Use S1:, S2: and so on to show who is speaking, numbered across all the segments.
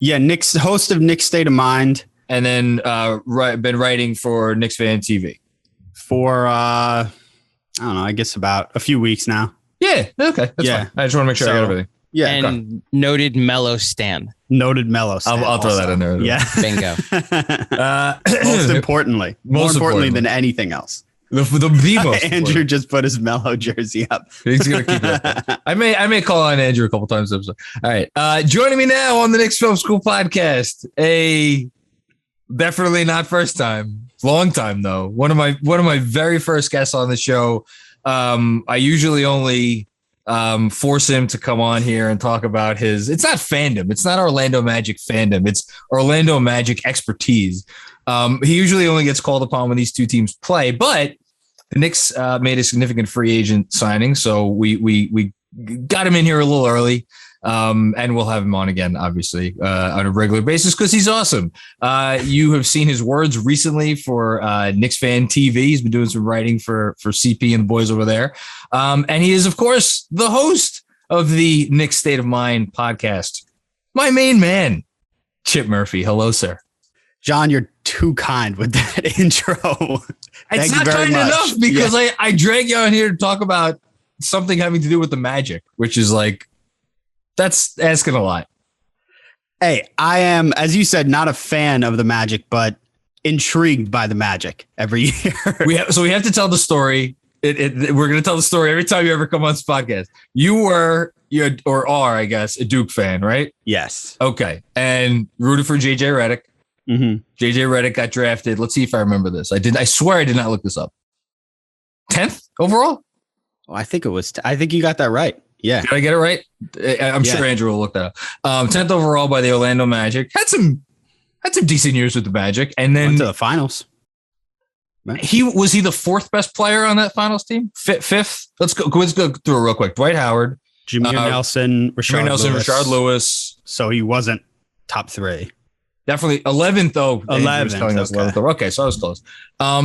S1: Yeah, Knicks host of Knicks State of Mind.
S2: And then been writing for Knicks Fan TV.
S1: For, I don't know, I guess about a few weeks now.
S2: Yeah, okay. That's fine. I just want to make sure I got everything.
S1: Yeah.
S3: And noted Melo stan.
S1: Noted Melo stan.
S2: I'll throw that in there.
S1: Yeah.
S3: Bingo.
S1: More importantly than anything else.
S2: The most
S1: Andrew just put his Melo jersey up.
S2: He's gonna keep it up. I may call on Andrew a couple times. All right. Joining me now on the Knicks Film School Podcast, definitely not first time, long time though. One of my very first guests on the show. I usually only force him to come on here and talk about it's not fandom. It's not Orlando Magic fandom. It's Orlando Magic expertise. He usually only gets called upon when these two teams play, but the Knicks made a significant free agent signing. So we got him in here a little early. And we'll have him on again, obviously, on a regular basis because he's awesome. You have seen his words recently for Knicks Fan TV. He's been doing some writing for CP and the boys over there. And he is, of course, the host of the Knicks State of Mind podcast. My main man, Chip Murphy. Hello, sir.
S1: John, you're too kind with that intro.
S2: It's not kind enough because I drag you on here to talk about something having to do with the Magic, which is like, that's asking a lot.
S1: Hey, I am, as you said, not a fan of the Magic, but intrigued by the Magic every year.
S2: We have to tell the story. We're going to tell the story every time you ever come on this podcast. You are, I guess, a Duke fan, right?
S1: Yes.
S2: Okay. And rooted for JJ Redick.
S1: Mm-hmm.
S2: JJ Redick got drafted. Let's see if I remember this. I swear I did not look this up. 10th overall?
S1: Oh, I think it was. I think you got that right. Yeah.
S2: Did I get it right? I'm sure Andrew will look that up. 10th overall by the Orlando Magic. Had some decent years with the Magic, and then
S1: went to the finals.
S2: Was he the fourth best player on that finals team? Fifth. Let's go through it real quick. Dwight Howard,
S1: Jameer Nelson,
S2: Rashard Lewis.
S1: So he wasn't top three.
S2: Definitely 11th though.
S1: 11th.
S2: Okay, so I was close.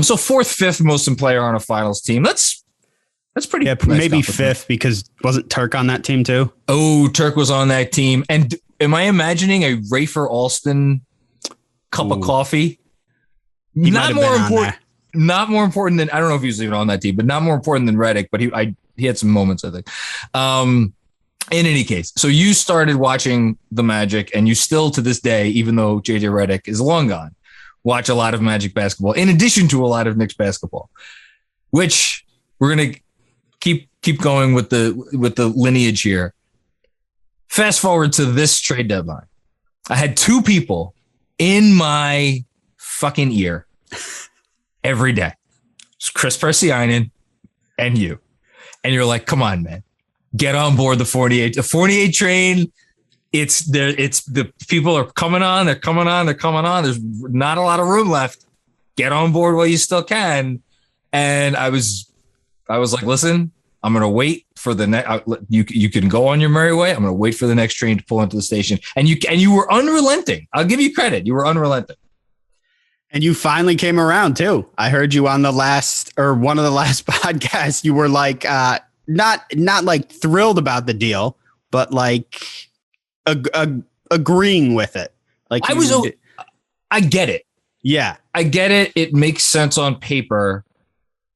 S2: So fourth, fifth most player on a finals team. That's pretty.
S1: Yeah,
S2: nice
S1: maybe fifth because wasn't Turk on that team too?
S2: Oh, Turk was on that team. And am I imagining a Rafer Alston cup of coffee? Not more important. Not more important than, I don't know if he was even on that team, but not more important than Redick. But he had some moments, I think. In any case, so you started watching the Magic, and you still to this day, even though JJ Redick is long gone, watch a lot of Magic basketball in addition to a lot of Knicks basketball, which we're gonna keep going with the lineage here. Fast forward to this trade deadline. I had two people in my fucking ear every day. It's Chris Persianen and you. And you're like, come on, man. Get on board the 48. The 48 train. It's the people are coming on. They're coming on. There's not a lot of room left. Get on board while you still can. And I was like, listen, I'm gonna wait for the next. You can go on your merry way. I'm gonna wait for the next train to pull into the station. And you were unrelenting. I'll give you credit. You were unrelenting.
S1: And you finally came around too. I heard you on one of the last podcasts. You were like, not like thrilled about the deal, but like agreeing with it. Like
S2: I get it.
S1: Yeah,
S2: I get it. It makes sense on paper,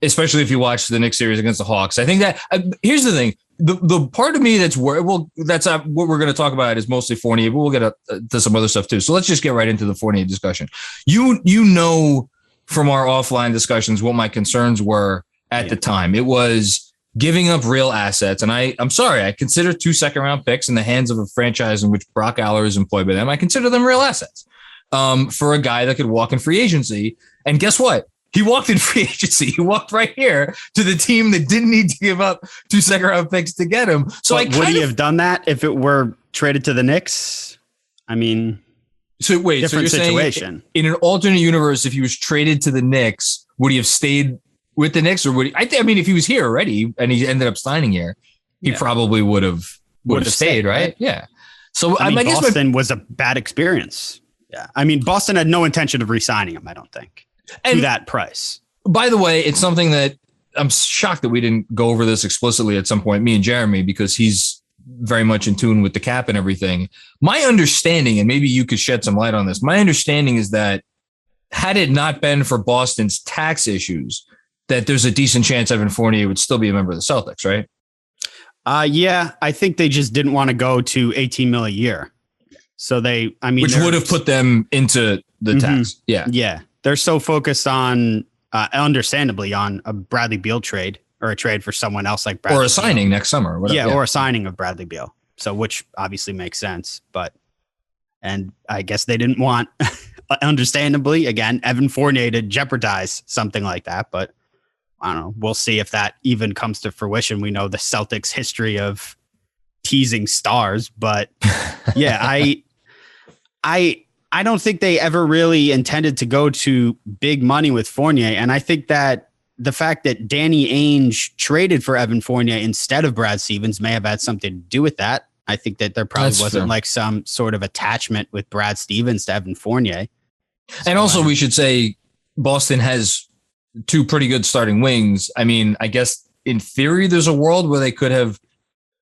S2: especially if you watch the Knicks series against the Hawks. I think that here's the thing. The part of me that's what we're going to talk about is mostly Fournier, but we'll get to some other stuff too. So let's just get right into the Fournier discussion. You know from our offline discussions what my concerns were at the time. It was giving up real assets. And I'm sorry, I consider 2 second-round picks in the hands of a franchise in which Brock Aller is employed by them. I consider them real assets for a guy that could walk in free agency. And guess what? He walked in free agency. He walked right here to the team that didn't need to give up 2 second-round picks to get him. So would
S1: he have done that if it were traded to the Knicks? I mean,
S2: so wait,
S1: different
S2: so you're
S1: situation.
S2: Saying in an alternate universe, if he was traded to the Knicks, would he have stayed with the Knicks, or would he? I mean, if he was here already and he ended up signing here, he probably would have stayed, right? Yeah. So
S1: I guess Boston was a bad experience. Yeah. I mean, Boston had no intention of re-signing him, I don't think, to that price.
S2: By the way, it's something that I'm shocked that we didn't go over this explicitly at some point, me and Jeremy, because he's very much in tune with the cap and everything. My understanding, and maybe you could shed some light on this, my understanding is that had it not been for Boston's tax issues, that there's a decent chance Evan Fournier would still be a member of the Celtics, right?
S1: Yeah, I think they just didn't want to go to 18 mil a year. So which
S2: would have put them into the tax. Yeah.
S1: Yeah. They're so focused on, understandably, on a Bradley Beal trade or a trade for someone else like Bradley
S2: or a signing next summer. Or whatever.
S1: Yeah. Or a signing of Bradley Beal. So, which obviously makes sense. And I guess they didn't want, understandably, again, Evan Fournier to jeopardize something like that. But I don't know. We'll see if that even comes to fruition. We know the Celtics' history of teasing stars, but yeah, I don't think they ever really intended to go to big money with Fournier. And I think that the fact that Danny Ainge traded for Evan Fournier instead of Brad Stevens may have had something to do with that. I think that there probably wasn't like some sort of attachment with Brad Stevens to Evan Fournier. So,
S2: and also we should say Boston has two pretty good starting wings. I mean, I guess in theory, there's a world where they could have.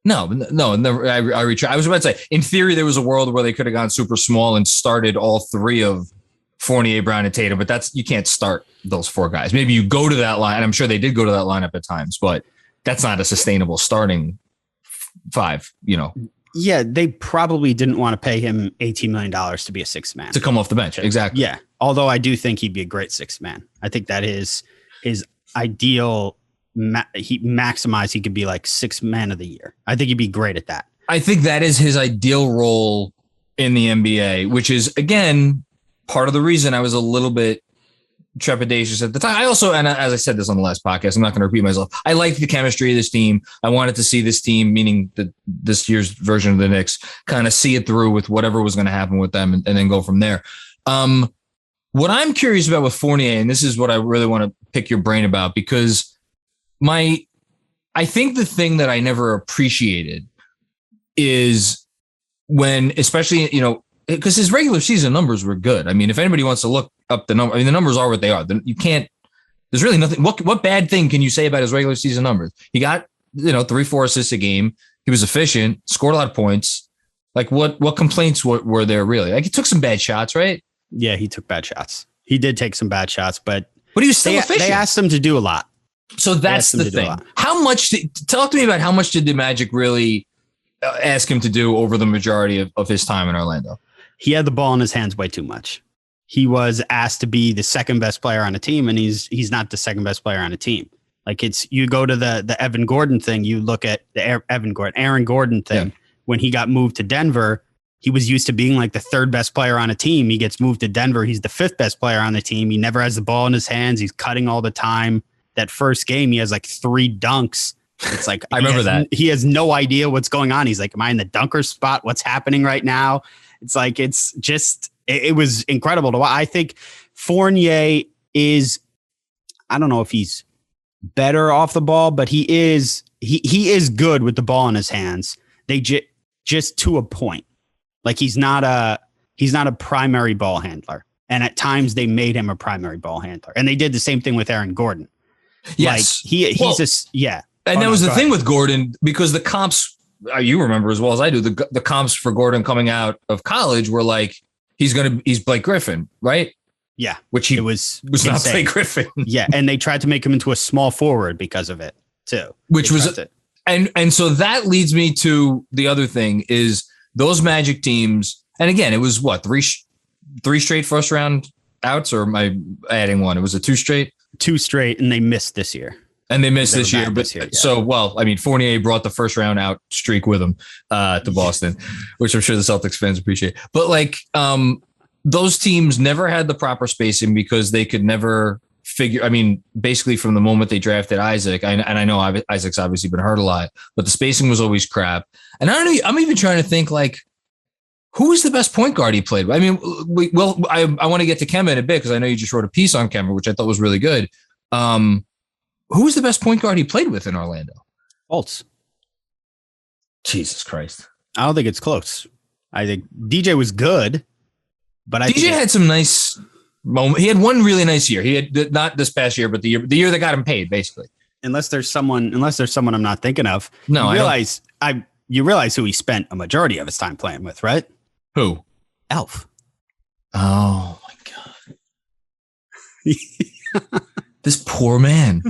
S2: No. I was about to say, in theory, there was a world where they could have gone super small and started all three of Fournier, Brown, and Tatum. But you can't start those four guys. Maybe you go to that line, and I'm sure they did go to that lineup at times, but that's not a sustainable starting five.
S1: Yeah, they probably didn't want to pay him $18 million to be a sixth man.
S2: To come off the bench, exactly.
S1: Yeah, although I do think he'd be a great sixth man. I think that is his ideal. He could be like sixth man of the year. I think he'd be great at that.
S2: I think that is his ideal role in the NBA, which is, again, part of the reason I was a little bit trepidatious at the time. I also, and as I said this on the last podcast, I'm not going to repeat myself. I liked the chemistry of this team. I wanted to see this team, meaning this year's version of the Knicks, kind of see it through with whatever was going to happen with them and then go from there. What I'm curious about with Fournier, and this is what I really want to pick your brain about, because I think the thing that I never appreciated is when, especially, because his regular season numbers were good. I mean, if anybody wants to look up the number, I mean, the numbers are what they are. You can't, there's really nothing. What bad thing can you say about his regular season numbers? He got, 3-4 assists a game. He was efficient, scored a lot of points. Like what complaints were there really? Like he took some bad shots, right?
S1: Yeah, he took bad shots. He did take some bad shots, but
S2: he was still efficient.
S1: They asked him to do a lot.
S2: So that's the thing. How much? Talk to me about how much did the Magic really ask him to do over the majority of his time in Orlando?
S1: He had the ball in his hands way too much. He was asked to be the second best player on a team, and he's not the second best player on a team. Like you go to the Evan Gordon thing. You look at the Aaron Gordon thing. Yeah. When he got moved to Denver, he was used to being like the third best player on a team. He gets moved to Denver. He's the fifth best player on the team. He never has the ball in his hands. He's cutting all the time. That first game, he has like 3 dunks. It's like,
S2: I remember that.
S1: He has no idea what's going on. He's like, am I in the dunker spot? What's happening right now? It's like, it was incredible to watch. I think Fournier is, I don't know if he's better off the ball, but he is good with the ball in his hands. They just to a point. Like he's not a primary ball handler. And at times they made him a primary ball handler. And they did the same thing with Aaron Gordon.
S2: Yes.
S1: Yeah.
S2: And that was the thing with Gordon, because the comps, you remember as well as I do, the comps for Gordon coming out of college were like, he's Blake Griffin, right?
S1: Yeah.
S2: Which he was not Blake Griffin.
S1: Yeah. And they tried to make him into a small forward because of it too.
S2: Which was, and so that leads me to the other thing is those Magic teams. And again, it was what, three straight first round outs, or am I adding one? It was a 2 straight.
S1: 2 straight, and they missed this year.
S2: And they missed this year. But yeah. So, well, I mean, Fournier brought the first round out streak with him to Boston, which I'm sure the Celtics fans appreciate. But like those teams never had the proper spacing because they could never figure. I mean, basically from the moment they drafted Isaac, and I know Isaac's obviously been hurt a lot, but the spacing was always crap. And I don't know. I'm even trying to think like, who is the best point guard he played with? I mean, I want to get to Kemba in a bit because I know you just wrote a piece on Kemba, which I thought was really good. Who was the best point guard he played with in Orlando?
S1: Fultz.
S2: Jesus Christ.
S1: I don't think it's close. I think DJ was good, but
S2: DJ had some nice moments. He had one really nice year. He had not this past year, but the year that got him paid, basically.
S1: Unless there's someone I'm not thinking of.
S2: No,
S1: I realize you realize who he spent a majority of his time playing with, right?
S2: Who?
S1: Elf.
S2: Oh my God. This poor man.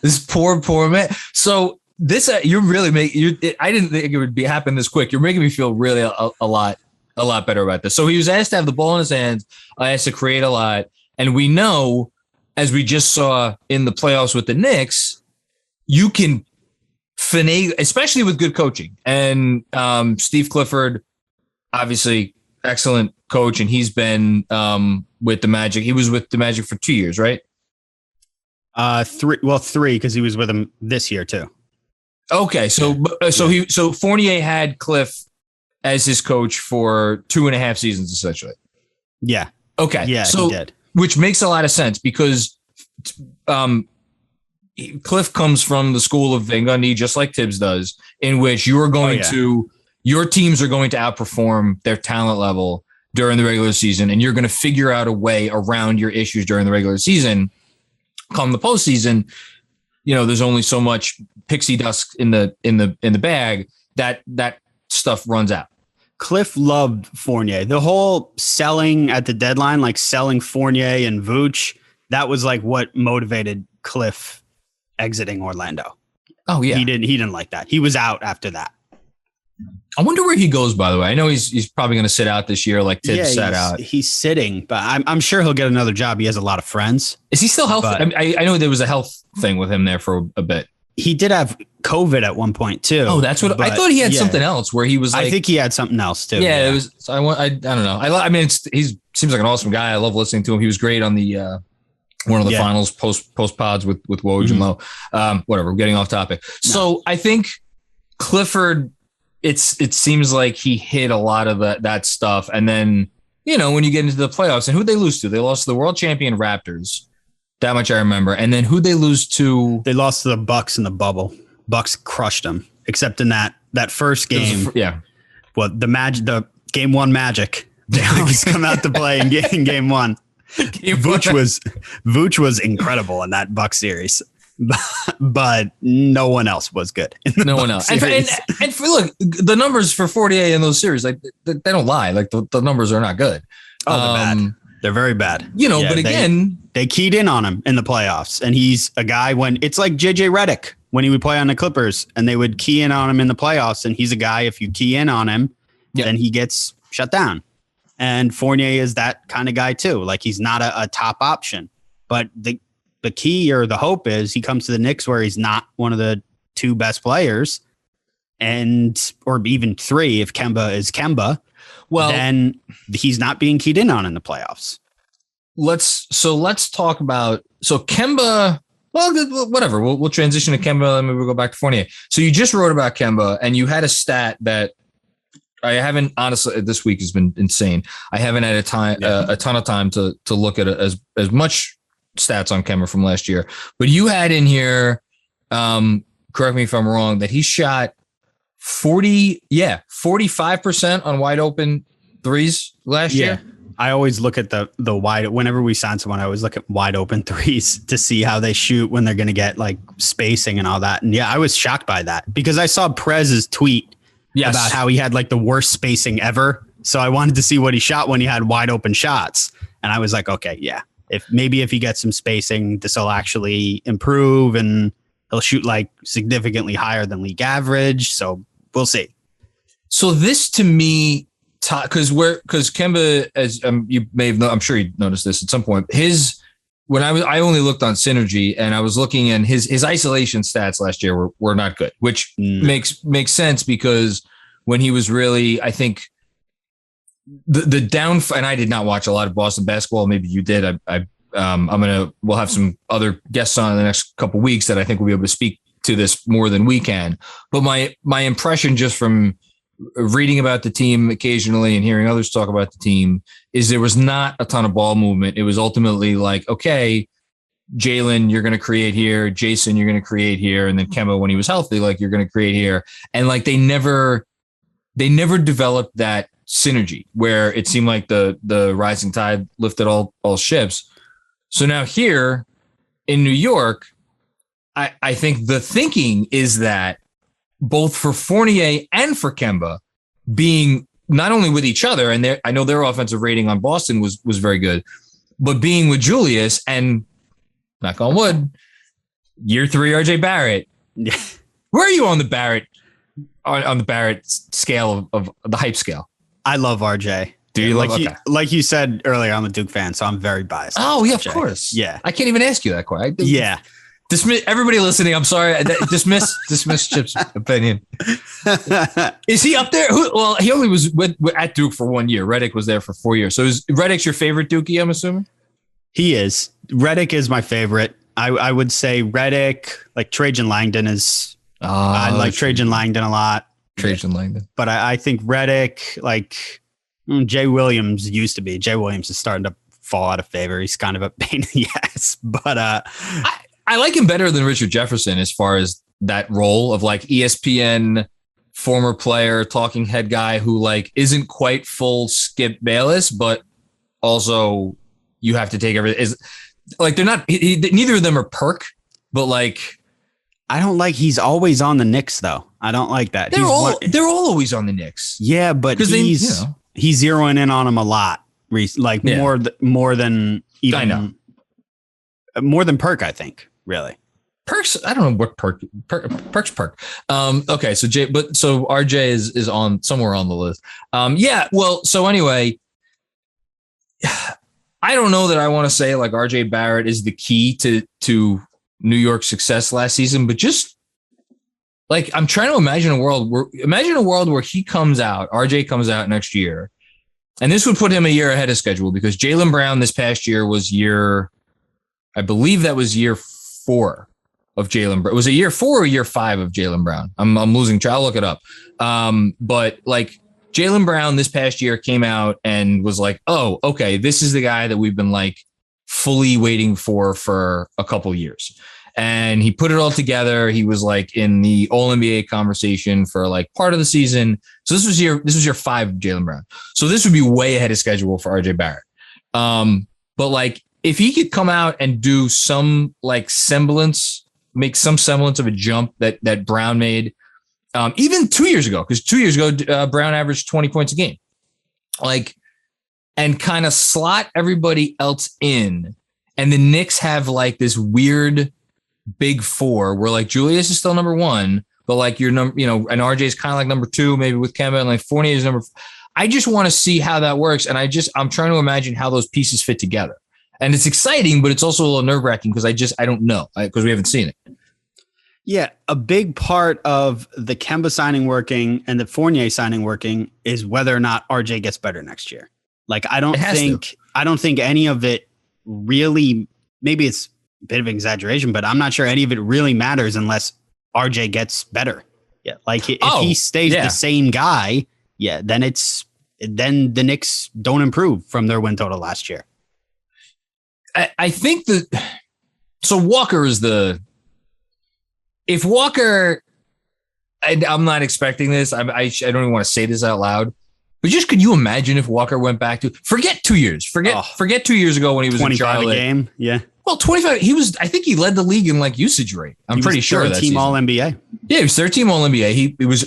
S2: This poor man. So this, you're really making, I didn't think it would happen this quick. You're making me feel really a lot better about this. So he was asked to have the ball in his hands, asked to create a lot. And we know, as we just saw in the playoffs with the Knicks, you can finagle, especially with good coaching. And Steve Clifford, obviously excellent coach, and he's been with the Magic. He was with the Magic for 2 years, right?
S1: Three, because he was with him this year too.
S2: Okay, so Fournier had Cliff as his coach for 2.5 seasons, essentially.
S1: Yeah.
S2: Okay.
S1: Yeah,
S2: so,
S1: he did.
S2: Which makes a lot of sense because Cliff comes from the school of Van Gundy, just like Thibs does, in which you are going your teams are going to outperform their talent level during the regular season, and you're going to figure out a way around your issues during the regular season. Come the postseason, there's only so much pixie dust in the bag that stuff runs out.
S1: Cliff loved Fournier. The whole selling at the deadline, like selling Fournier and Vooch, that was like what motivated Cliff exiting Orlando.
S2: Oh yeah,
S1: he didn't like that. He was out after that.
S2: I wonder where he goes, by the way. I know he's probably going to sit out this year like Thibs sat out.
S1: He's sitting, but I'm sure he'll get another job. He has a lot of friends.
S2: Is he still healthy? I know there was a health thing with him there for a bit.
S1: He did have COVID at one point too.
S2: Oh, that's what I thought. He had something else where he was like,
S1: I think he had something else too.
S2: Yeah, it was. So I don't know. I mean, he seems like an awesome guy. I love listening to him. He was great on the one of the finals post pods with Woj and Lowe. Whatever. We're getting off topic. No. So I think Clifford. It seems like he hit a lot of that stuff. And then, when you get into the playoffs, and who'd they lose to? They lost to the world champion Raptors. That much I remember. And then who'd they lose to? They
S1: lost to the Bucks in the bubble. Bucks crushed them, except in that first game. Well, the game one Magic. They always come out to play in game one. Vooch was incredible in that Bucks series. But no one else was good.
S2: No one else. And for look, the numbers for 48 in those series, like they don't lie. Like the numbers are not good.
S1: Oh, they're bad. They're very bad.
S2: But again,
S1: they keyed in on him in the playoffs, and he's a guy when it's like JJ Redick when he would play on the Clippers, and they would key in on him in the playoffs, and he's a guy. If you key in on him, then he gets shut down. And Fournier is that kind of guy too. Like he's not a top option, but the key or the hope is he comes to the Knicks where he's not one of the two best players or even three if Kemba is Kemba. Well, then he's not being keyed in on in the playoffs.
S2: Let's talk about Kemba. Well, whatever. We'll transition to Kemba and maybe we'll go back to Fournier. So you just wrote about Kemba and you had a stat that I haven't, honestly, this week has been insane. I haven't had a ton of time to look at as much stats on Kemba from last year, but you had in here, correct me if I'm wrong, that he shot 45% on wide open threes last year.
S1: I always look at the wide, whenever we sign someone, I always look at wide open threes to see how they shoot when they're going to get like spacing and all that. And I was shocked by that because I saw Prez's tweet about how he had like the worst spacing ever. So I wanted to see what he shot when he had wide open shots. And I was like, okay, if he gets some spacing, this will actually improve and he'll shoot like significantly higher than league average. So we'll see.
S2: So this to me, because Kemba, as you may have, I'm sure you noticed this at some point. I only looked on Synergy and I was looking and his isolation stats last year were not good, which makes sense because when he was really, I think the down, and I did not watch a lot of Boston basketball. Maybe you did. We'll have some other guests on in the next couple of weeks that I think will be able to speak to this more than we can. But my impression just from reading about the team occasionally and hearing others talk about the team is there was not a ton of ball movement. It was ultimately like, okay, Jalen, you're going to create here. Jason, you're going to create here. And then Kemba, when he was healthy, like you're going to create here. And like, they never developed that synergy where it seemed like the rising tide lifted all ships. So now here in New York, I think the thinking is that both for Fournier and for Kemba being not only with each other, and I know their offensive rating on Boston was very good, but being with Julius and, knock on wood, year 3 RJ Barrett. Where are you on the Barrett on the Barrett scale of the hype scale?
S1: I love RJ.
S2: Do you
S1: like you said earlier, I'm a Duke fan, so I'm very biased.
S2: Oh yeah, of course.
S1: Yeah,
S2: I can't even ask you that question.
S1: Yeah.
S2: Dismiss everybody listening. I'm sorry. Dismiss Chip's opinion. Is he up there? Well, he only was at Duke for 1 year. Redick was there for 4 years. So is Redick's your favorite Dookie, I'm assuming?
S1: He is. Redick is my favorite. I would say Redick, like Trajan Langdon is. I like Trajan Langdon a lot.
S2: Trajan Langdon. But
S1: I think Redick, like Jay Williams used to be. Jay Williams is starting to fall out of favor. He's kind of a pain in the ass. But
S2: I like him better than Richard Jefferson as far as that role of like ESPN former player, talking head guy who like isn't quite full Skip Bayless, but also you have to take everything. Is like they're not. Neither of them are Perk, but like
S1: I don't like. He's always on the Knicks though. I don't like that.
S2: They're all always on the Knicks.
S1: Yeah, but he's zeroing in on him a lot. Like more than even.
S2: I know.
S1: More than Perk, I think. Really.
S2: Perks, I don't know what Perk's Perk. Okay, so RJ is on somewhere on the list. Yeah, well, so anyway, I don't know that I want to say like RJ Barrett is the key to New York's success last season, but just like I'm trying to imagine a world where he comes out, RJ comes out next year, and this would put him a year ahead of schedule because Jaylen Brown this past year was I believe that was year 4 of Jaylen Brown. Was it year 4 or year 5 of Jaylen Brown? I'm losing track. I'll look it up. But like Jaylen Brown this past year came out and was like, oh, okay, this is the guy that we've been like fully waiting for a couple years. And he put it all together. He was like in the All NBA conversation for like part of the season. So this was year 5 of Jaylen Brown. So this would be way ahead of schedule for RJ Barrett. But like if he could come out and do some like make some semblance of a jump that Brown made, even 2 years ago, because 2 years ago, Brown averaged 20 points a game, like, and kind of slot everybody else in. And the Knicks have like this weird big 4 where like Julius is still number 1, but like your number, and RJ is kind of like number 2, maybe with Kemba, and like Fournier is number. I just want to see how that works. And I'm trying to imagine how those pieces fit together. And it's exciting, but it's also a little nerve-wracking because I don't know because we haven't seen it.
S1: Yeah, a big part of the Kemba signing working and the Fournier signing working is whether or not RJ gets better next year. Like I don't think any of it really. Maybe it's a bit of an exaggeration, but I'm not sure any of it really matters unless RJ gets better. Yeah, like if he stays the same guy, then the Knicks don't improve from their win total last year.
S2: I think so Walker is if Walker, I'm not expecting this. I don't even want to say this out loud, but just could you imagine if Walker went back to forget 2 years, forget 2 years ago when he was
S1: 25
S2: in Charlotte.
S1: A game. Yeah.
S2: Well, 25. I think he led the league in like usage rate. I'm pretty sure that
S1: team All NBA.
S2: Yeah, he was 13 All NBA.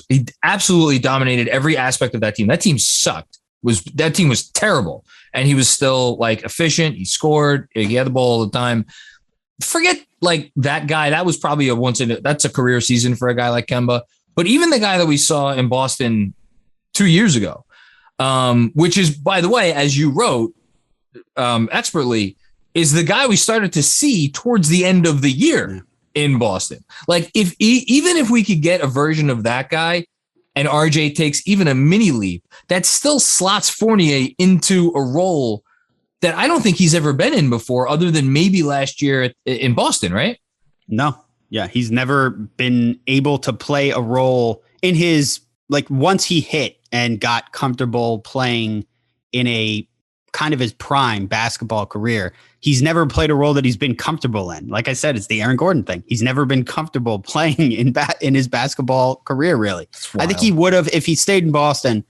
S2: He absolutely dominated every aspect of that team. That team sucked. That team was terrible. And he was still like efficient. He scored. He had the ball all the time. Forget like that guy. That was probably that's a career season for a guy like Kemba. But even the guy that we saw in Boston 2 years ago, which is, by the way, as you wrote expertly, is the guy we started to see towards the end of the year in Boston. Like even if we could get a version of that guy, and RJ takes even a mini leap, that still slots Fournier into a role that I don't think he's ever been in before, other than maybe last year in Boston, right?
S1: No. Yeah, he's never been able to play a role in his, like once he hit and got comfortable playing in a kind of his prime basketball career, he's never played a role that he's been comfortable in. Like I said, it's the Aaron Gordon thing. He's never been comfortable playing in his basketball career, really. I think he would have, if he stayed in Boston,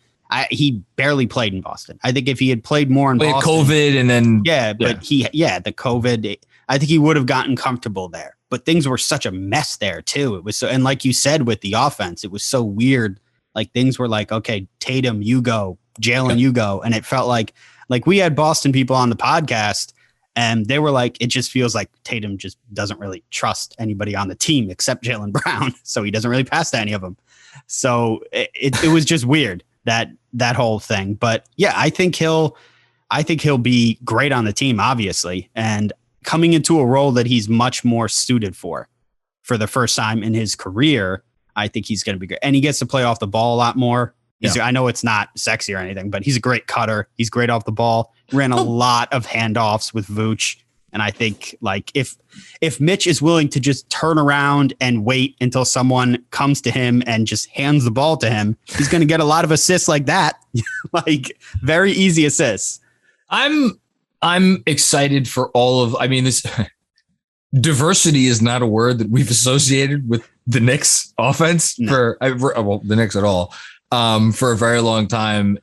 S1: he barely played in Boston. I think if he had played more in Boston.
S2: COVID and then.
S1: Yeah, but the COVID, I think he would have gotten comfortable there. But things were such a mess there too. It was so, and like you said with the offense, it was so weird. Like things were like, okay, Tatum, you go, Jalen, you go, and it felt like we had Boston people on the podcast, and they were like, it just feels like Tatum just doesn't really trust anybody on the team except Jaylen Brown, so he doesn't really pass to any of them. So it was just weird that whole thing. But yeah, I think he'll be great on the team, obviously, and coming into a role that he's much more suited for the first time in his career. I think he's going to be great, and he gets to play off the ball a lot more. I know it's not sexy or anything, but he's a great cutter. He's great off the ball. Ran a lot of handoffs with Vooch. And I think like if Mitch is willing to just turn around and wait until someone comes to him and just hands the ball to him, he's going to get a lot of assists like that. Like very easy assists.
S2: I'm excited for this diversity is not a word that we've associated with the Knicks offense the Knicks at all. For a very long time.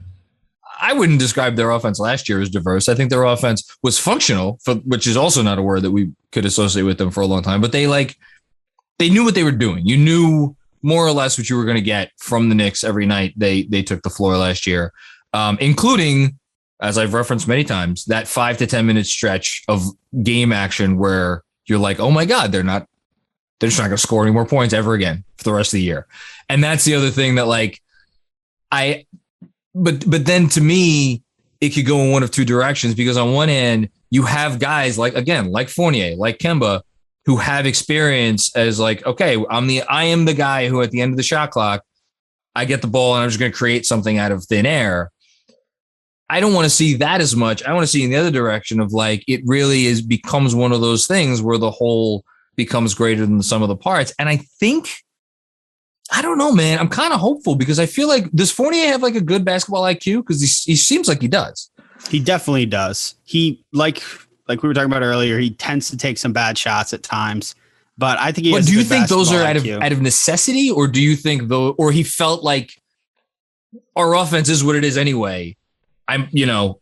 S2: I wouldn't describe their offense last year as diverse. I think their offense was functional, which is also not a word that we could associate with them for a long time, but they knew what they were doing. You knew more or less what you were going to get from the Knicks every night they took the floor last year, including, as I've referenced many times, that 5 to 10 minute stretch of game action where you're like, oh my God, they're just not going to score any more points ever again for the rest of the year. And that's the other thing that but then to me, it could go in one of two directions, because on one hand, you have guys like Fournier, like Kemba, who have experience as like, okay, I am the guy who at the end of the shot clock, I get the ball and I'm just going to create something out of thin air. I don't want to see that as much. I want to see in the other direction of like, it really becomes one of those things where the whole becomes greater than the sum of the parts. And I don't know, man. I'm kind of hopeful because I feel like, does Fournier have like a good basketball IQ? Because he seems like he does.
S1: He definitely does. He like we were talking about earlier, he tends to take some bad shots at times, but I think
S2: do you think those are out of necessity, or do you think or he felt like our offense is what it is anyway? You know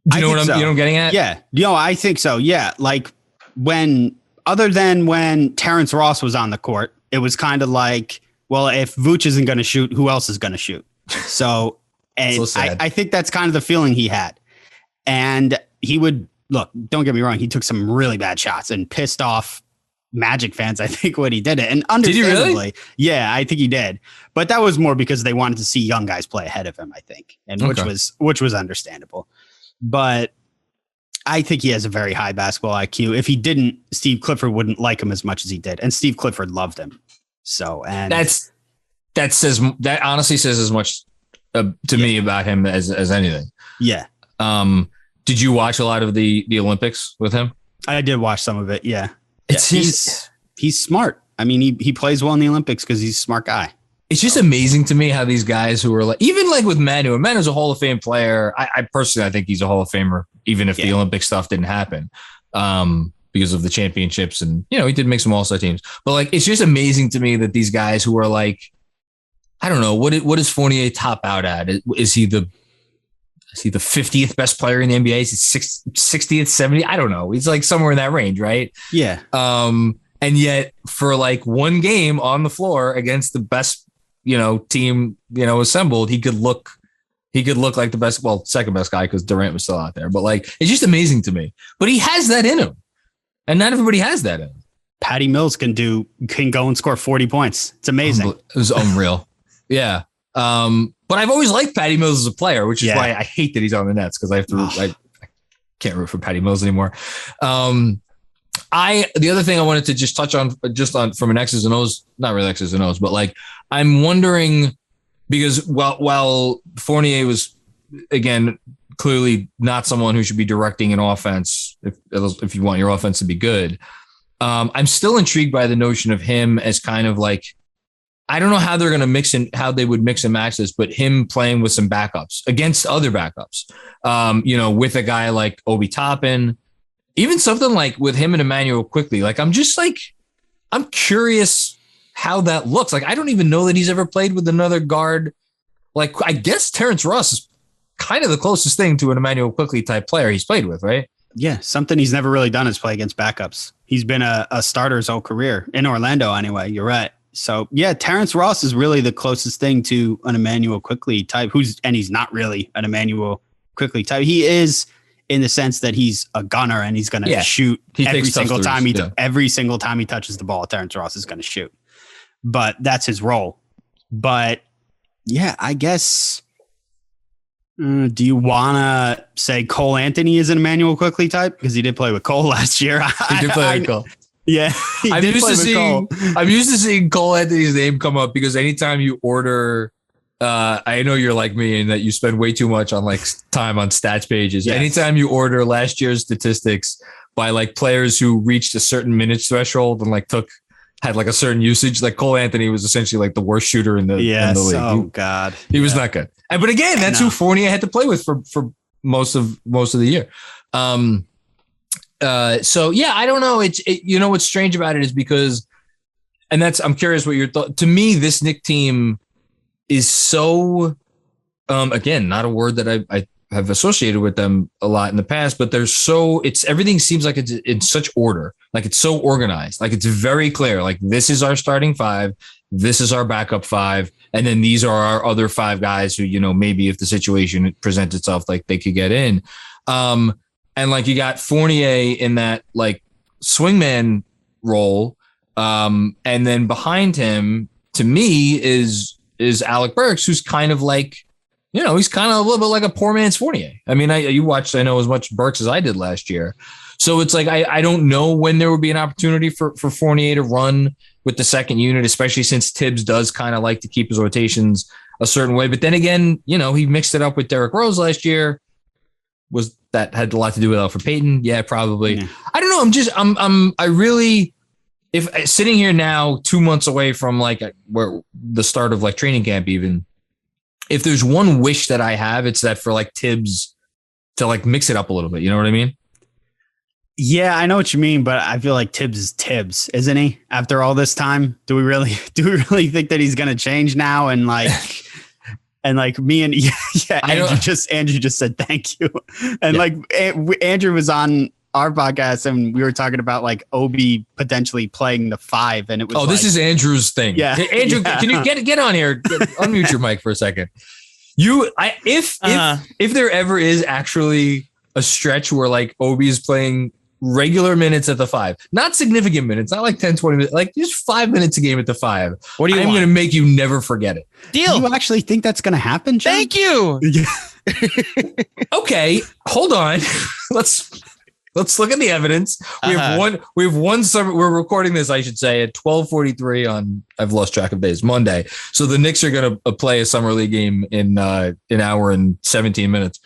S2: what I'm getting at?
S1: Yeah. I think so. Yeah. Like other than when Terrence Ross was on the court, it was kind of like, well, if Vooch isn't going to shoot, who else is going to shoot? So, and I think that's kind of the feeling he had. And he would don't get me wrong, he took some really bad shots and pissed off Magic fans, I think, when he did it. And understandably,
S2: did he really?
S1: Yeah, I think he did. But that was more because they wanted to see young guys play ahead of him, I think, and which was understandable. But I think he has a very high basketball IQ. If he didn't, Steve Clifford wouldn't like him as much as he did, and Steve Clifford loved him. So, and
S2: that honestly says as much to me about him as anything.
S1: Yeah.
S2: Did you watch a lot of the Olympics with him?
S1: I did watch some of it. Yeah. He's smart. I mean, he plays well in the Olympics because he's a smart guy.
S2: It's just amazing to me how these guys who are like, even like with Manu's a Hall of Fame player. I personally think he's a Hall of Famer, even if the Olympic stuff didn't happen, because of the championships. And, he did make some All-Star teams, but like, it's just amazing to me that these guys who are like, I don't know, what does Fournier top out at? Is he the 50th best player in the NBA? Is he 60th, 70th? I don't know. He's like somewhere in that range, right?
S1: Yeah.
S2: And yet for like one game on the floor against the best, team, assembled, he could look like the best, second best guy because Durant was still out there. But like, it's just amazing to me. But he has that in him. And not everybody has that in him.
S1: Patty Mills can go and score 40 points. It's amazing.
S2: It was unreal. Yeah. But I've always liked Patty Mills as a player, which is why I hate that he's on the Nets, because I can't root for Patty Mills anymore. The other thing I wanted to just touch on, from an X's and O's, not really X's and O's, but like, I'm wondering, because while Fournier was, again, clearly not someone who should be directing an offense if you want your offense to be good, I'm still intrigued by the notion of him as kind of like, I don't know how they're going to how they would mix and match this, but him playing with some backups against other backups, with a guy like Obi Toppin, even something like with him and Emmanuel Quickly. Like, I'm curious how that looks. Like, I don't even know that he's ever played with another guard. Like, I guess Terrence Ross is kind of the closest thing to an Emmanuel Quickly type player he's played with, right?
S1: Yeah, something he's never really done is play against backups. He's been a starter his whole career in Orlando anyway. You're right. So yeah, Terrence Ross is really the closest thing to an Emmanuel Quickley type. And he's not really an Emmanuel Quickley type. He is in the sense that he's a gunner and he's going to shoot every single time he touches the ball. Terrence Ross is going to shoot, but that's his role. But yeah, I guess. Do you want to say Cole Anthony is an Emmanuel Quickley type? Because he did play with Cole last year.
S2: He did play with Cole.
S1: Yeah.
S2: I'm used to seeing Cole Anthony's name come up because anytime you order, I know you're like me and that you spend way too much on like time on stats pages. Yes. Anytime you order last year's statistics by like players who reached a certain minutes threshold and like had like a certain usage, like Cole Anthony was essentially like the worst shooter in the league.
S1: Oh God.
S2: He was not good. But again, that's who Fournier had to play with for most of the year. So yeah, I don't know. You know, what's strange about it is because, and I'm curious what your thought, to me, this Knicks team is so, again, not a word that I have associated with them a lot in the past, but everything seems like it's in such order. Like it's so organized. Like it's very clear. Like this is our starting five. This is our backup five. And then these are our other five guys who, you know, maybe if the situation presents itself, like they could get in. And like you got Fournier in that like swingman role. And then behind him, to me, is Alec Burks, who's kind of like, you know, he's kind of a little bit like a poor man's Fournier. I mean, you watched, I know, as much Burks as I did last year. So it's like, I don't know when there would be an opportunity for Fournier to run with the second unit, especially since Thibs does kind of like to keep his rotations a certain way. But then again, you know, he mixed it up with Derrick Rose last year. That had a lot to do with Elfrid Payton? Yeah, probably. Yeah. I don't know. I really, if sitting here now 2 months away from like where the start of like training camp, even, if there's one wish that I have, it's that for like Thibs to like mix it up a little bit. You know what I mean?
S1: Yeah, I know what you mean, but I feel like Thibs is Thibs, isn't he? After all this time, do we really think that he's going to change now? And like, and like me and Andrew just said thank you, and like Andrew was on our podcast and we were talking about like Obi potentially playing the five, and it was
S2: this is Andrew's thing.
S1: Yeah,
S2: hey, Andrew, can you get on here? Unmute your mic for a second. If there ever is actually a stretch where like Obi is playing regular minutes at the five, not significant minutes, not like 10, 20 minutes, like just 5 minutes a game at the five.
S3: What do you want?
S2: I'm going to make you never forget it.
S3: Deal.
S1: Do you actually think that's going to happen, John?
S3: Thank you.
S2: Okay, hold on. Let's look at the evidence. We have one summer. We're recording this, I should say, at 12:43 on, I've lost track of days, Monday. So the Knicks are going to play a summer league game in an hour and 17 minutes.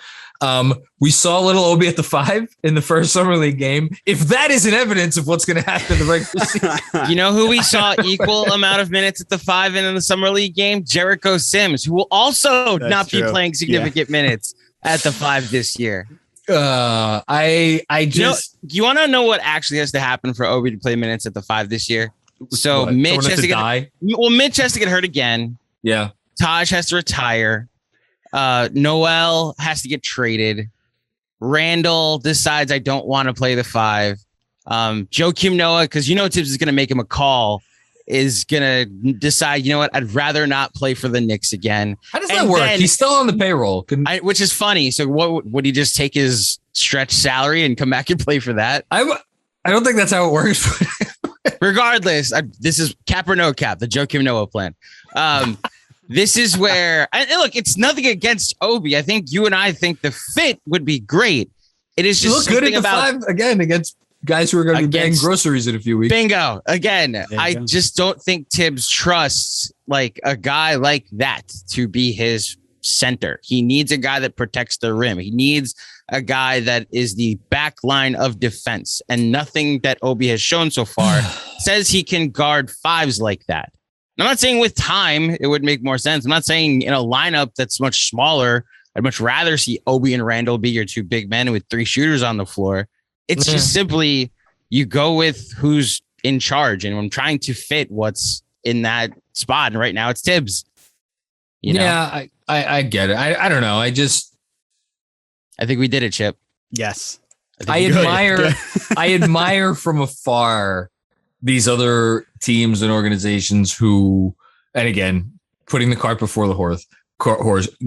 S2: We saw little Obi at the five in the first summer league game. If that isn't evidence of what's going to happen in the regular season.
S3: You know who we saw equal amount of minutes at the five in the summer league game? Jericho Sims, who will also not be playing significant minutes at the five this year.
S2: I just,
S3: you want to know what actually has to happen for Obi to play minutes at the five this year? So Mitch has to die. Mitch has to get hurt again.
S2: Yeah.
S3: Taj has to retire. Noel has to get traded. Randall decides I don't want to play the five. Joakim Noah, because Thibs is going to make him a call, is going to decide, you know what, I'd rather not play for the Knicks again.
S2: How does that work? He's still on the payroll.
S3: Which is funny. So what would he just take his stretch salary and come back and play for that?
S2: I don't think that's how it works.
S3: Regardless, this is cap or no cap, the Joakim Noah plan. This is where, and look, it's nothing against Obi. I think you and I think the fit would be great. It is just
S2: look good at the five again against guys who are going to be buying groceries in a few weeks.
S3: Bingo. Again, I just don't think Thibs trusts like a guy like that to be his center. He needs a guy that protects the rim. He needs a guy that is the back line of defense, and nothing that Obi has shown so far says he can guard fives like that. I'm not saying with time it would make more sense. I'm not saying in a lineup that's much smaller, I'd much rather see Obi and Randall be your two big men with three shooters on the floor. It's just simply you go with who's in charge, and I'm trying to fit what's in that spot. And right now it's Thibs.
S2: I get it. I don't know. I think
S3: we did it, Chip.
S1: Yes.
S2: I admire from afar these other teams and organizations who, and again, putting the cart before the horse,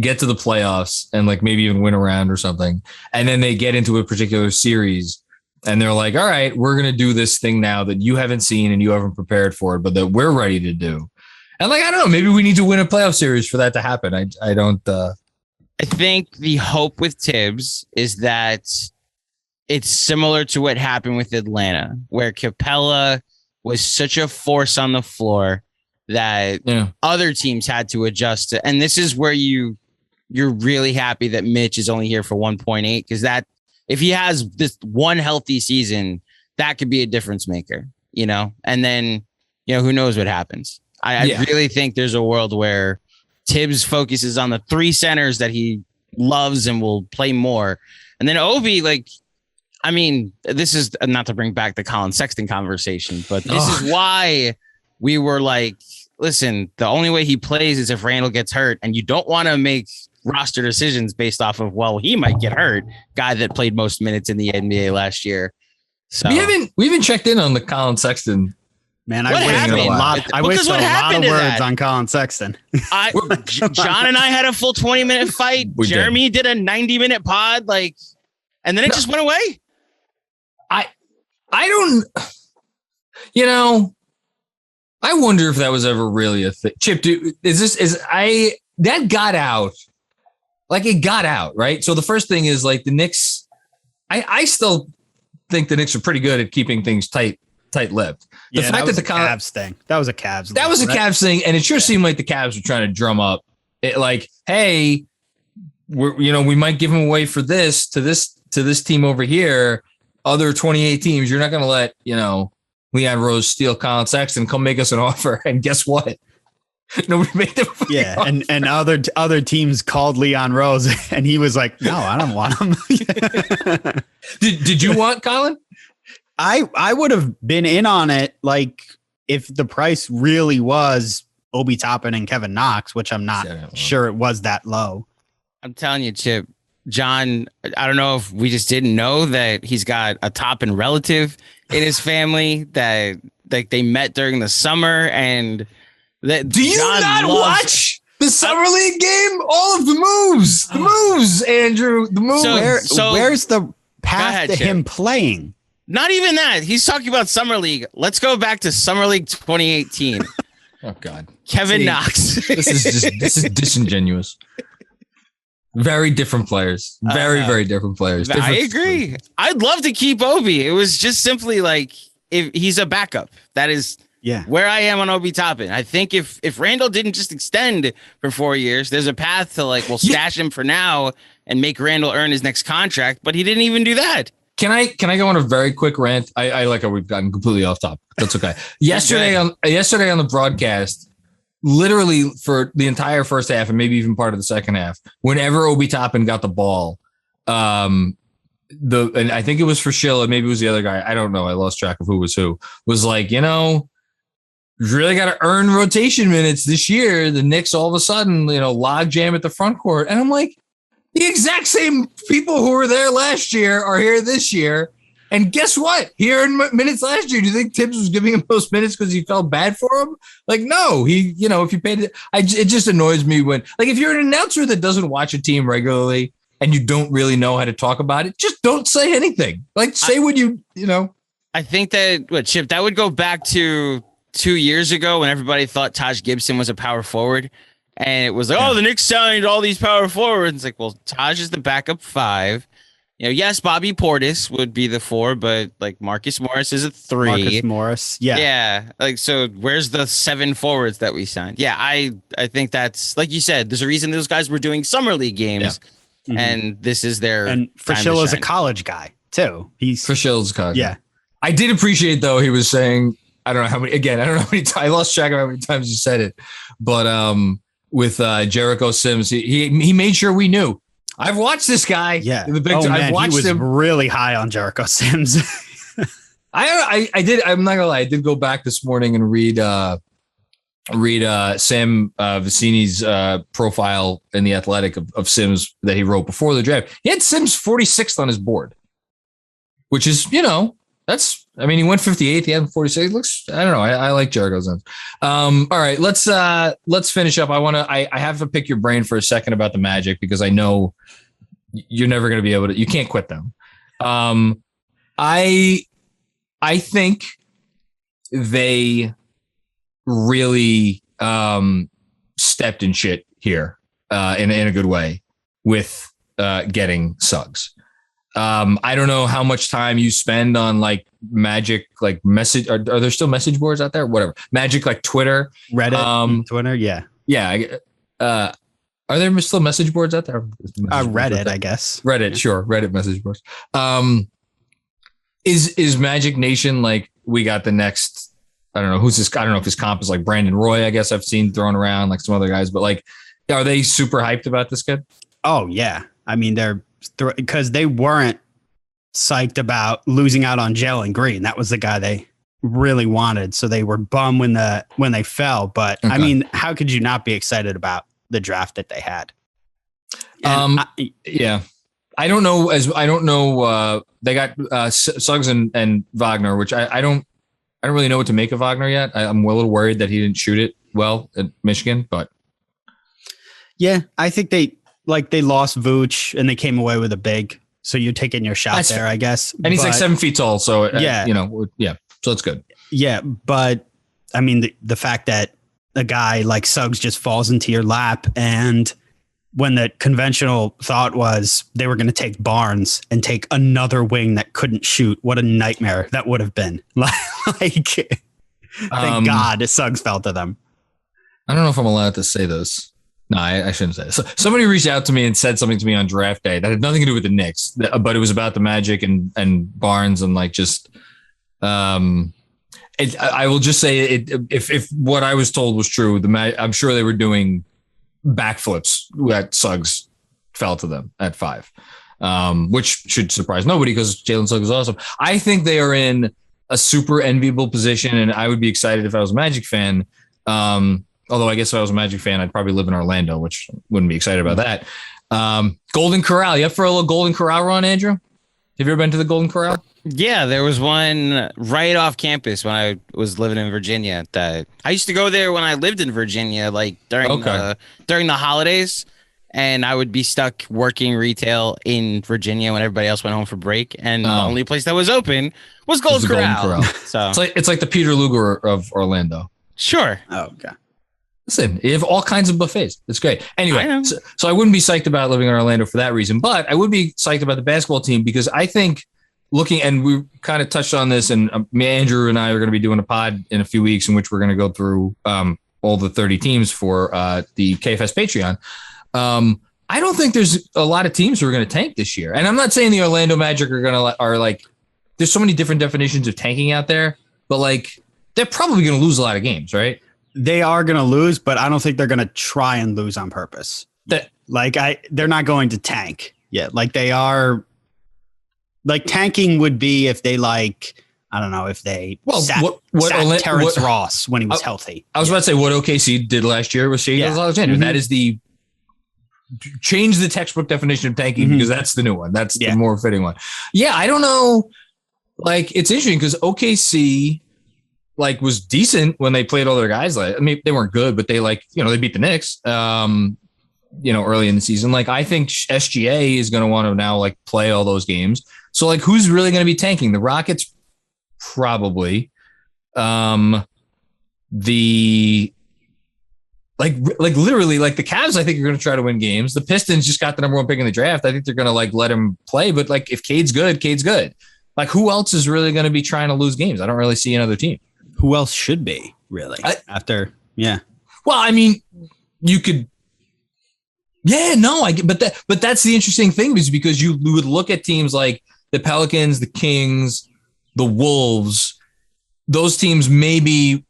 S2: get to the playoffs and like maybe even win a round or something. And then they get into a particular series and they're like, all right, we're going to do this thing now that you haven't seen and you haven't prepared for it, but that we're ready to do. And like, I don't know, maybe we need to win a playoff series for that to happen. I don't.
S3: I think the hope with Thibs is that it's similar to what happened with Atlanta, where Capella was such a force on the floor that other teams had to adjust to. And this is where you're really happy that Mitch is only here for 1.8, because that if he has this one healthy season, that could be a difference maker, and then, who knows what happens. I really think there's a world where Thibs focuses on the three centers that he loves and will play more. And then Obi, this is not to bring back the Colin Sexton conversation, but this is why we were like, listen, the only way he plays is if Randall gets hurt, and you don't want to make roster decisions based off of, well, he might get hurt. Guy that played most minutes in the NBA last year. So
S2: we haven't checked in on the Colin Sexton.
S1: Man, I wasted a lot of words on Colin Sexton.
S3: John and I had a full 20-minute fight. Jeremy did a 90-minute pod, and then it just went away.
S2: I don't, I wonder if that was ever really a thing. Chip, that got out. It got out, right? So the first thing is the Knicks, I still think the Knicks are pretty good at keeping things tight-lipped. The fact that the
S1: Cavs thing, that was a Cavs.
S2: That was a Cavs thing, and it sure seemed like the Cavs were trying to drum up it, hey, we might give him away for this to this team over here. Other 28 teams, you're not going to let Leon Rose steal Colin Sexton. Come make us an offer, and guess what? Nobody made them.
S1: Yeah, and other teams called Leon Rose, and he was like, "No, I don't want him."
S2: Did you want Colin?
S1: I would have been in on it, if the price really was Obi Toppin and Kevin Knox, which I'm not sure it was that low.
S3: I'm telling you, Chip, John, I don't know if we just didn't know that he's got a Toppin relative in his family that they met during the summer, and that
S2: do you not watch the summer league game? All of the moves, Andrew, the moves.
S1: So where's the path to him playing?
S3: Not even that. He's talking about Summer League. Let's go back to Summer League 2018.
S2: Oh God,
S3: Kevin Knox.
S2: This is disingenuous. Very different players. Very different players.
S3: I agree. I'd love to keep Obi. It was just simply if he's a backup. That is where I am on Obi Toppin. I think if Randall didn't just extend for 4 years, there's a path to we'll stash him for now and make Randall earn his next contract. But he didn't even do that.
S2: Can I go on a very quick rant? I like how we've gotten completely off topic. That's okay. Yesterday on the broadcast, literally for the entire first half and maybe even part of the second half, whenever Obi Toppin got the ball, and I think it was for Schill and maybe it was the other guy. I don't know. I lost track of who was who. Was really got to earn rotation minutes this year. The Knicks all of a sudden, log jam at the front court, and I'm like, the exact same people who were there last year are here this year. And guess what? Here in minutes last year, do you think Thibs was giving him those minutes because he felt bad for him? No, if you paid it, it just annoys me when, if you're an announcer that doesn't watch a team regularly and you don't really know how to talk about it, just don't say anything. Say what you know.
S3: I think Chip, that would go back to 2 years ago when everybody thought Taj Gibson was a power forward. And it was the Knicks signed all these power forwards. Taj is the backup 5. Yes, Bobby Portis would be the 4, but Marcus Morris is a 3.
S1: Marcus Morris,
S3: yeah. So where's the 7 forwards that we signed? Yeah, I think that's like you said. There's a reason those guys were doing summer league games, and this is their. And
S1: Frischel is a college guy too.
S2: Frischel's college.
S1: Yeah,
S2: I did appreciate though. He was saying, I don't know how many times I lost track of how many times you said it, but with Jericho Sims, he made sure we knew. I've watched this guy.
S1: Yeah.
S2: I've watched
S1: he was
S2: him.
S1: Really high on Jericho Sims.
S2: I did. I'm not gonna lie. I did go back this morning and read Sam Vecini's profile in the Athletic of Sims that he wrote before the draft. He had Sims 46th on his board. which is, I mean, he went 58th. He had 46. Looks, I don't know. I like Jericho Jones. All right, let's finish up. I have to pick your brain for a second about the Magic because I know you're never going to be able to. You can't quit them. I think they really stepped in shit here in a good way with getting Suggs. I don't know how much time you spend on like Magic, like message. Are there still message boards out there? Whatever. Magic, like Twitter,
S1: Reddit, Twitter. Yeah.
S2: Yeah. Are there still message boards out there?
S1: Reddit, I guess.
S2: Reddit, yeah. Sure. Reddit message boards. Is Magic Nation like we got the next? I don't know who's this. I don't know if his comp is like Brandon Roy. I guess I've seen thrown around like some other guys, but like, are they super hyped about this kid?
S1: Oh yeah. I mean, they're because they weren't psyched about losing out on Jalen Green. That was the guy they really wanted. So they were bummed when they fell. But okay. I mean, how could you not be excited about the draft that they had?
S2: Yeah. I don't know. They got Suggs and Wagner, which I don't really know what to make of Wagner yet. I'm a little worried that he didn't shoot it well at Michigan, but
S1: yeah, I think they lost Vooch and they came away with a big. So you're taking your shot there, I guess.
S2: And he's like 7 feet tall. So
S1: yeah,
S2: so it's good.
S1: Yeah. But I mean, the fact that a guy like Suggs just falls into your lap, and when the conventional thought was they were going to take Barnes and take another wing that couldn't shoot, what a nightmare that would have been. Thank God Suggs fell to them.
S2: I don't know if I'm allowed to say this. No, I shouldn't say this. So somebody reached out to me and said something to me on draft day that had nothing to do with the Knicks, but it was about the Magic and Barnes and like just. I will just say it. If what I was told was true, I'm sure they were doing backflips that Suggs fell to them at 5, which should surprise nobody because Jalen Suggs is awesome. I think they are in a super enviable position, and I would be excited if I was a Magic fan. Although I guess if I was a Magic fan, I'd probably live in Orlando, which wouldn't be excited about that. Golden Corral. You up for a little Golden Corral run, Andrew? Have you ever been to the Golden Corral?
S3: Yeah, there was one right off campus when I was living in Virginia. That I used to go there when I lived in Virginia, like during the holidays, and I would be stuck working retail in Virginia when everybody else went home for break, and the only place that was open was Golden Corral. So
S2: it's like the Peter Luger of Orlando.
S3: Sure.
S1: Oh, okay.
S2: Listen, you have all kinds of buffets. It's great. Anyway, so I wouldn't be psyched about living in Orlando for that reason, but I would be psyched about the basketball team because I think and we kind of touched on this, and Andrew and I are going to be doing a pod in a few weeks in which we're going to go through all the 30 teams for the KFS Patreon. I don't think there's a lot of teams who are going to tank this year. And I'm not saying the Orlando Magic are like, there's so many different definitions of tanking out there, but like they're probably going to lose a lot of games, right?
S1: They are going to lose, but I don't think they're going to try and lose on purpose. They're not going to tank yet. Like they are, like tanking would be if they I don't know if they sat Terrence Ross when he was healthy.
S2: I was about to say what OKC did last year with Shea Alexander. Mm-hmm. That is the change the textbook definition of tanking because that's the new one. That's the more fitting one. Yeah, I don't know. Like it's interesting because OKC was decent when they played all their guys. I mean, they weren't good, but they they beat the Knicks, early in the season. Like, I think SGA is going to want to now play all those games. So who's really going to be tanking? The Rockets, probably. Literally, the Cavs, I think are going to try to win games. The Pistons just got the number 1 pick in the draft. I think they're going to let him play. But if Cade's good, Cade's good. Who else is really going to be trying to lose games? I don't really see another team.
S1: Who else should be really yeah.
S2: Well, I mean, you could. Yeah, no, but that's the interesting thing is because you would look at teams like the Pelicans, the Kings, the Wolves. Those teams maybe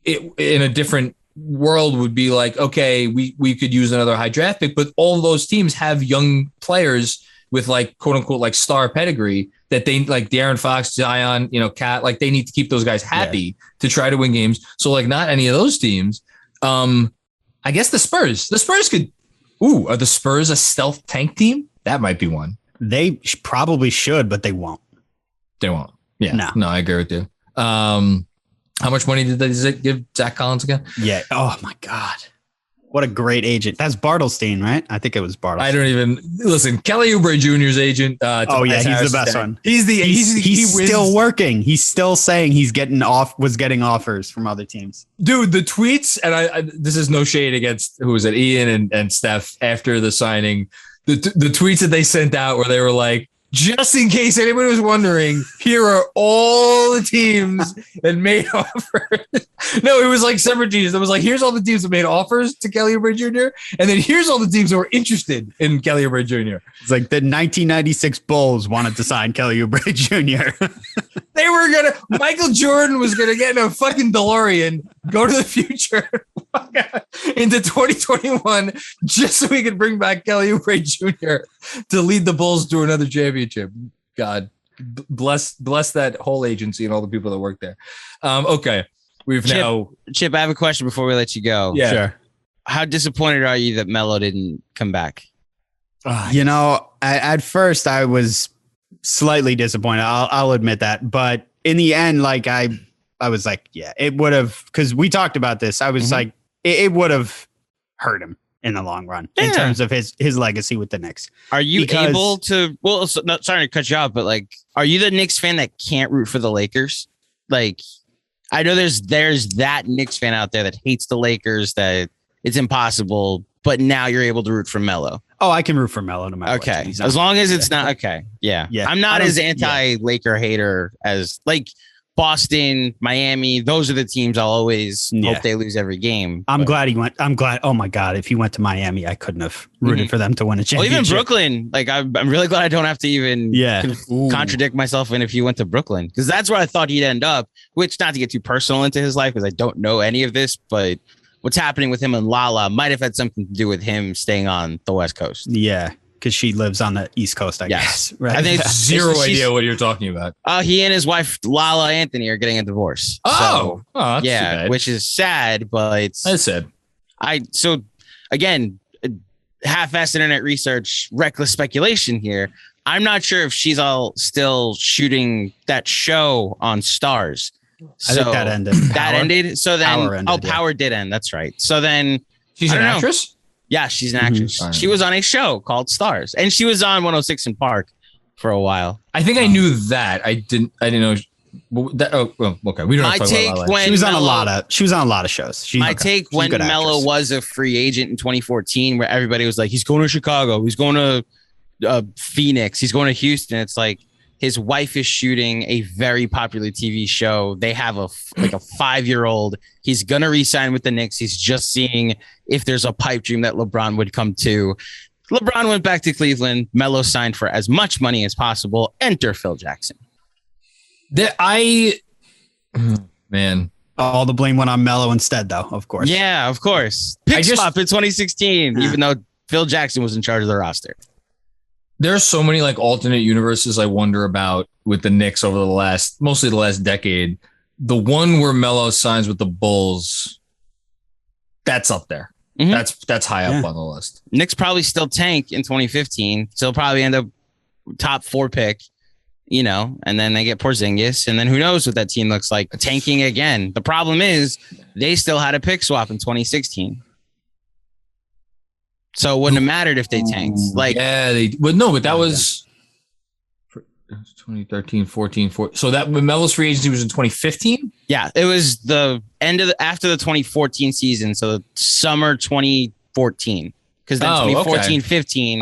S2: in a different world would be okay, we could use another high draft pick, but all those teams have young players with quote unquote star pedigree that they De'Aaron Fox, Zion, Cat, they need to keep those guys happy to try to win games. So not any of those teams. I guess the Spurs could. Ooh, are the Spurs a stealth tank team? That might be one.
S1: They probably should, but they won't.
S2: They won't. Yeah. No, I agree with you. How much money did they give Zach Collins again?
S1: Yeah. Oh my God. What a great agent. That's Bartelstein, right? I think it was Bartelstein.
S2: I don't even listen. Kelly Oubre Jr.'s agent.
S1: He's the best one.
S2: He's
S1: still working. He's still saying was getting offers from other teams.
S2: Dude, the tweets, and I this is no shade against who was it, Ian and Steph after the signing. The tweets that they sent out where they were like, just in case anybody was wondering, here are all the teams that made offers. No, it was like separate teams. It was like, here's all the teams that made offers to Kelly Oubre Jr. And then here's all the teams that were interested in Kelly Oubre Jr.
S1: It's like the 1996 Bulls wanted to sign Kelly Oubre Jr.
S2: Michael Jordan was going to get in a fucking DeLorean, go to the future into 2021 just so we could bring back Kelly Oubre Jr. to lead the Bulls to another championship. God bless that whole agency and all the people that work there. Okay.
S3: Chip, I have a question before we let you go.
S2: Yeah. Sure.
S3: How disappointed are you that Melo didn't come back?
S1: At first I was slightly disappointed. I'll admit that. But in the end, like I was like, yeah, it would have, because we talked about this. I was like, it would have hurt him in the long run in terms of his legacy with the Knicks.
S3: Are you able to, sorry to cut you off, but like, are you the Knicks fan that can't root for the Lakers? Like, I know there's that Knicks fan out there that hates the Lakers, that it's impossible, but now you're able to root for Melo.
S1: Oh, I can root for Melo no matter what.
S3: Okay. As long as it's not okay. Yeah. I'm not as anti-Laker hater as like Boston, Miami. Those are the teams I'll always hope they lose every game.
S1: I'm glad he went. I'm glad. Oh my God. If he went to Miami, I couldn't have rooted for them to win a championship.
S3: Well, even Brooklyn, like I'm really glad I don't have to even contradict myself. And if he went to Brooklyn, because that's where I thought he'd end up, which not to get too personal into his life, because I don't know any of this, but what's happening with him and Lala might have had something to do with him staying on the West Coast.
S1: Yeah. Because she lives on the East Coast, I guess. Right?
S2: I think zero idea what you're talking about.
S3: He and his wife, Lala Anthony, are getting a divorce.
S2: That's
S3: yeah, which is sad, but
S2: that's sad.
S3: So again, half-assed internet research, reckless speculation here. I'm not sure if she's all still shooting that show on Stars.
S1: I think that ended.
S3: That ended. So then, Power did end. That's right. So then,
S2: she's an actress.
S3: Yeah, she's an actress. She was on a show called Stars, and she was on 106 in Park for a while.
S2: I think I knew that. I didn't know that. Oh, well, okay. We don't.
S1: My take when she was on a lot of shows.
S3: My take when Melo was a free agent in 2014, where everybody was like, he's going to Chicago, he's going to Phoenix, he's going to Houston. It's like his wife is shooting a very popular TV show. They have a 5-year-old. He's going to re-sign with the Knicks. He's just seeing if there's a pipe dream that LeBron would come to. LeBron went back to Cleveland. Melo signed for as much money as possible. Enter Phil Jackson.
S2: Man.
S1: All the blame went on Melo instead, though, of course.
S3: Yeah, of course. Pick swap in 2016, even though Phil Jackson was in charge of the roster.
S2: There's so many like alternate universes I wonder about with the Knicks over mostly the last decade. The one where Melo signs with the Bulls, that's up there. That's high up on the list.
S3: Knicks probably still tank in 2015. Still probably end up top 4 pick, and then they get Porzingis, and then who knows what that team looks like tanking again. The problem is they still had a pick swap in 2016. So it wouldn't have mattered if they tanked. But
S2: that was 2013, 14. So that when Melo's free agency was in 2015?
S3: Yeah, it was the end of after the 2014 season. So summer 2014. Because then 2014-15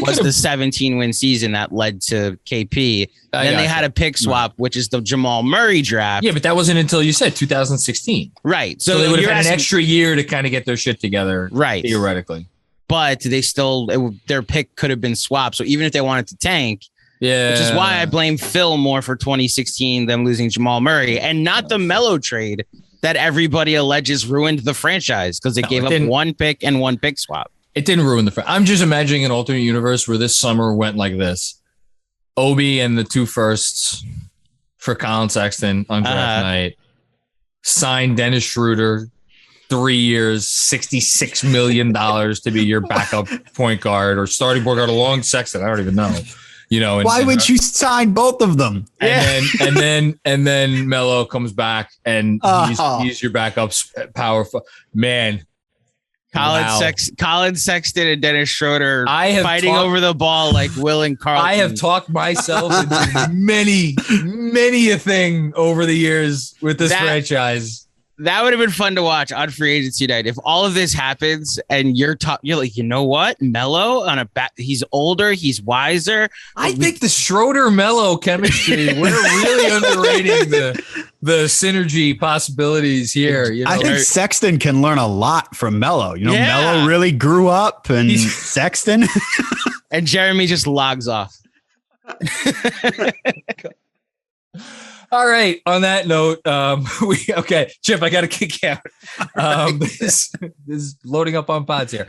S3: was the 17-win season that led to KP. Then they had a pick swap, which is the Jamal Murray draft.
S2: Yeah, but that wasn't until you said 2016.
S3: Right.
S2: So they would have had an extra year to kind of get their shit together.
S3: Right.
S2: Theoretically.
S3: But they their pick could have been swapped. So even if they wanted to tank, which is why I blame Phil more for 2016, them losing Jamal Murray, and not the Melo trade that everybody alleges ruined the franchise because they gave up 1 pick and 1 pick swap.
S2: It didn't ruin the franchise. I'm just imagining an alternate universe where this summer went like this. Obi and the 2 firsts for Colin Sexton on draft night. Signed Dennis Schroeder. 3 years, $66 million to be your backup point guard or starting point guard along Sexton. I don't even know. you know.
S1: Why would you sign both of them?
S2: And then Melo comes back and he's your backup power. Man.
S3: Colin Sexton and Dennis Schroeder fighting over the ball like Will and Carlton.
S2: I have talked myself into many a thing over the years with this franchise.
S3: That would have been fun to watch on free agency night. If all of this happens and you're like, you know what? Melo he's older, he's wiser.
S2: I think the Schroeder Melo chemistry, we're really underrating the synergy possibilities here. You know?
S1: I think Sexton can learn a lot from Melo. You know, Melo really grew up, and Sexton
S3: and Jeremy just logs off.
S2: All right. On that note, Chip, I got to kick you out. This is loading up on pods here.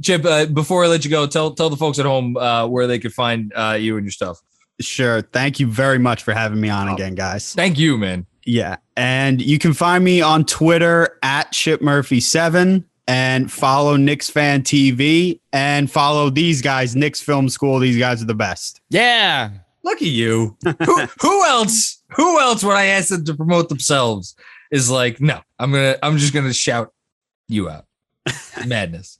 S2: Chip, before I let you go, tell the folks at home where they could find you and your stuff.
S1: Sure. Thank you very much for having me on again, guys.
S2: Thank you, man.
S1: Yeah. And you can find me on Twitter at ChipMurphy7 and follow Knicks Fan TV and follow these guys, Knicks Film School. These guys are the best.
S3: Yeah.
S2: Look at you. Who else when I ask them to promote themselves is like, no, I'm just gonna shout you out. Madness.